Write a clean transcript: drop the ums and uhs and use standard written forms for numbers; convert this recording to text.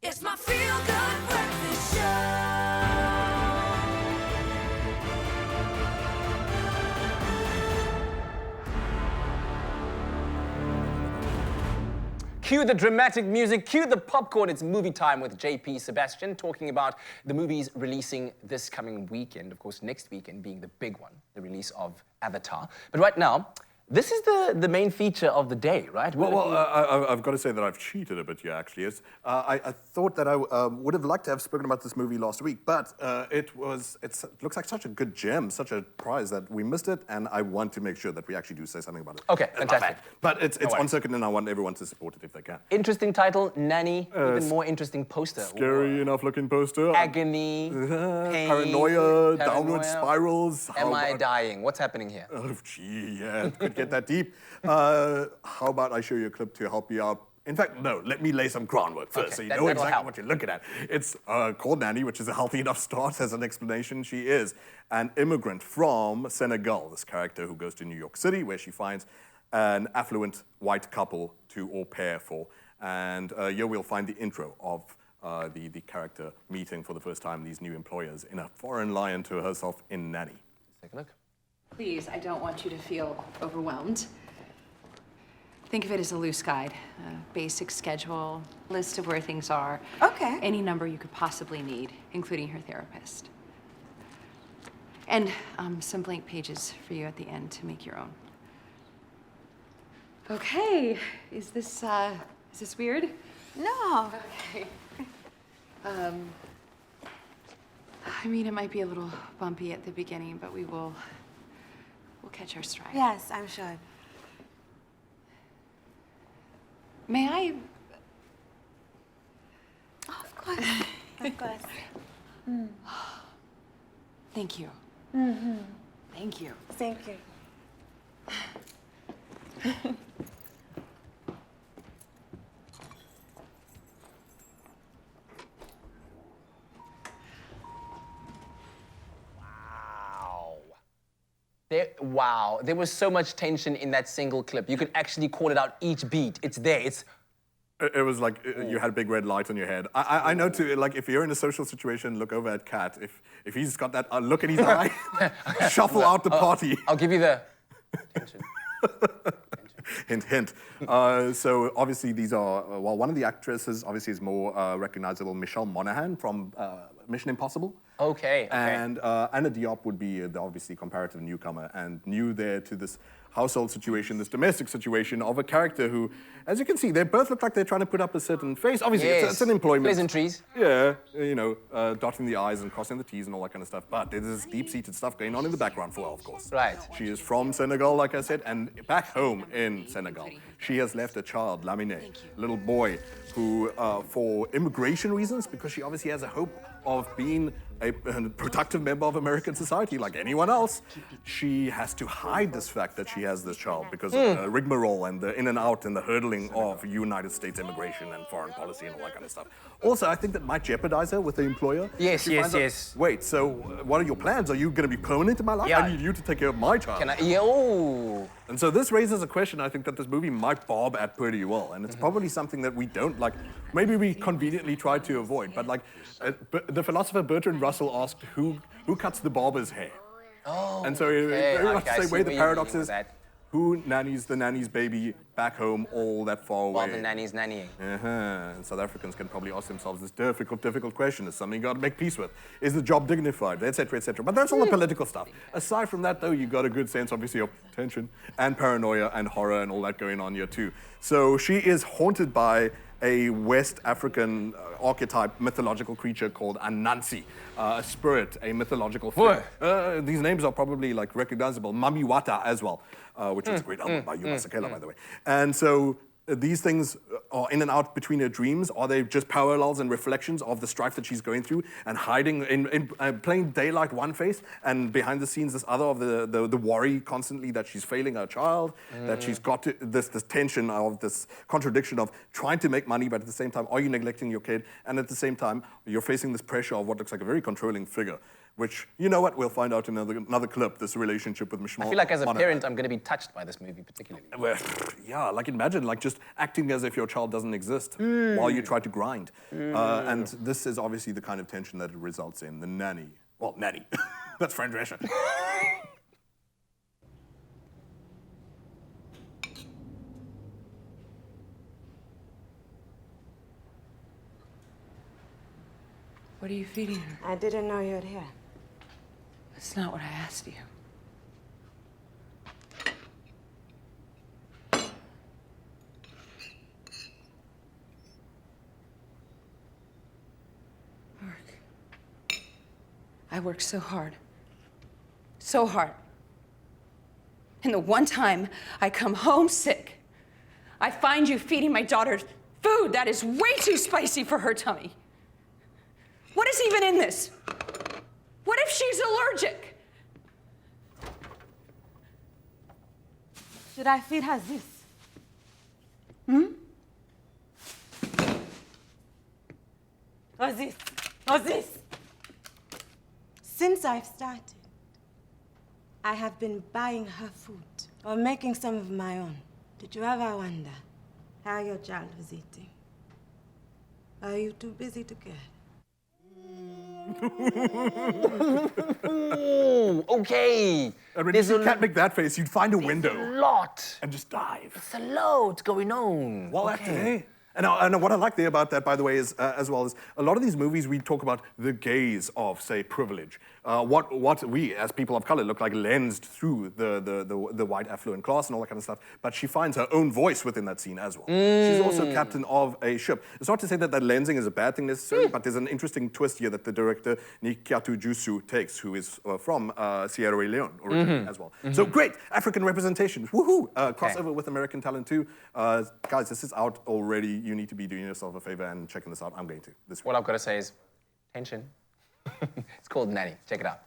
It's my feel-good breakfast show. Cue the dramatic music, cue the popcorn. It's movie time with JP Sebastian, talking about the movies releasing this coming weekend. Of course, next weekend being the big one, the release of Avatar. But right now, this is the main feature of the day, right? I've got to say that I've cheated a bit here, actually. I thought that I would have liked to have spoken about this movie last week, but it looks like such a good gem, such a prize that we missed it, and I want to make sure that we actually do say something about it. Okay, fantastic. But it's on circuit, and I want everyone to support it if they can. Interesting title, Nanny. Even more interesting poster. Scary enough looking poster. Agony, pain, paranoia, downward spirals. Am I dying? What's happening here? Oh, gee, yeah, it could get that deep. How about I show you a clip to help you out? In fact, no, let me lay some groundwork first, so you know exactly what you're looking at. It's called Nanny, which is a healthy enough start as an explanation. She is an immigrant from Senegal, this character who goes to New York City, where she finds an affluent white couple to au pair for. And here we'll find the intro of the character meeting for the first time these new employers in a foreign land to herself in Nanny. Take a look. Please, I don't want you to feel overwhelmed. Think of it as a loose guide, a basic schedule, list of where things are. Okay. Any number you could possibly need, including her therapist. And some blank pages for you at the end to make your own. Okay, is this weird? No. Okay. I mean, it might be a little bumpy at the beginning, but we'll catch our stride. Yes, I'm sure. May I? Oh, of course. Of course. Thank you. Mm-hmm. Thank you. Thank you. Wow, there was so much tension in that single clip. You could actually call it out each beat. It's there. It was like you had a big red light on your head. I know too, like if you're in a social situation, look over at Kat. If he's got that look in his eye, shuffle out the party. I'll give you the tension. Hint, hint. So obviously these are, well, one of the actresses obviously is more recognizable, Michelle Monaghan from Mission Impossible. Okay. And Anna Diop would be the obviously comparative newcomer and new there to this household situation, this domestic situation of a character who, as you can see, they both look like they're trying to put up a certain face. Obviously, it's an employment. Pleasantries. Yeah, you know, dotting the I's and crossing the T's and all that kind of stuff. But there's this deep-seated stuff going on in the background for her, of course. Right. She is from Senegal, like I said, and back home in Senegal, she has left a child, Lamine, a little boy, who, for immigration reasons, because she obviously has a hope of being a productive member of American society like anyone else, she has to hide this fact that she has this child because of the rigmarole and the in and out and the hurdling of United States immigration and foreign policy and all that kind of stuff. Also, I think that might jeopardize her with the employer. Yes. Wait, so what are your plans? Are you going to be permanent in my life? Yeah. I need you to take care of my child. Can I? Yeah, oh. And so this raises a question I think that this movie might bob at pretty well. And it's probably something that we don't like, maybe we conveniently try to avoid. But like the philosopher Bertrand Russell asked, who cuts the barber's hair? Oh, And so okay. very much the same way the paradox is, That. who nannies the nanny's baby back home all that far away? While the nanny's nannying. And South Africans can probably ask themselves this difficult question. Is something you got to make peace with? Is the job dignified? Et cetera, et cetera. But that's all the political stuff. Aside from that, though, you got a good sense, obviously, of tension and paranoia and horror and all that going on here, too. So she is haunted by a West African archetype mythological creature called Anansi, a spirit, a mythological figure. These names are probably like recognizable. Mamiwata as well, which is a great album by Yuma Sakela, by the way. And so these things are in and out between her dreams. Are they just parallels and reflections of the strife that she's going through and hiding in plain daylight one face and behind the scenes this other of the worry constantly that she's failing her child, that she's got this tension of this contradiction of trying to make money, but at the same time, are you neglecting your kid? And at the same time, you're facing this pressure of what looks like a very controlling figure. which, you know what, we'll find out in another clip, this relationship with Michelle. I feel like as a parent, I'm going to be touched by this movie particularly. Well, yeah, like imagine like just acting as if your child doesn't exist while you try to grind. And this is obviously the kind of tension that it results in. The nanny. Well, nanny. That's French Russia. What are you feeding her? I didn't know you were here. That's not what I asked you. I work so hard. So hard. And the one time I come home sick, I find you feeding my daughter food that is way too spicy for her tummy. What is even in this? What if she's allergic? Should I feed her this? Or this? Or this? Since I've started, I have been buying her food or making some of my own. Did you ever wonder how your child was eating? Are you too busy to care? Okay. And when you can't make that face, you'd find a window a lot. and just dive. It's a lot going on. Well, okay. And what I like there about that, by the way, is as well is a lot of these movies we talk about the gaze of, say, privilege. What we as people of color look like lensed through the white affluent class and all that kind of stuff. But she finds her own voice within that scene as well. She's also captain of a ship. It's not to say that lensing is a bad thing necessarily, but there's an interesting twist here that the director Nikiatu Jusu takes, who is from Sierra Leone originally as well. So great African representation. Woohoo! Crossover with American talent too. Guys, this is out already. You need to be doing yourself a favor and checking this out. I'm going to this week. What I've got to say is tension. It's called Nanny. Check it out.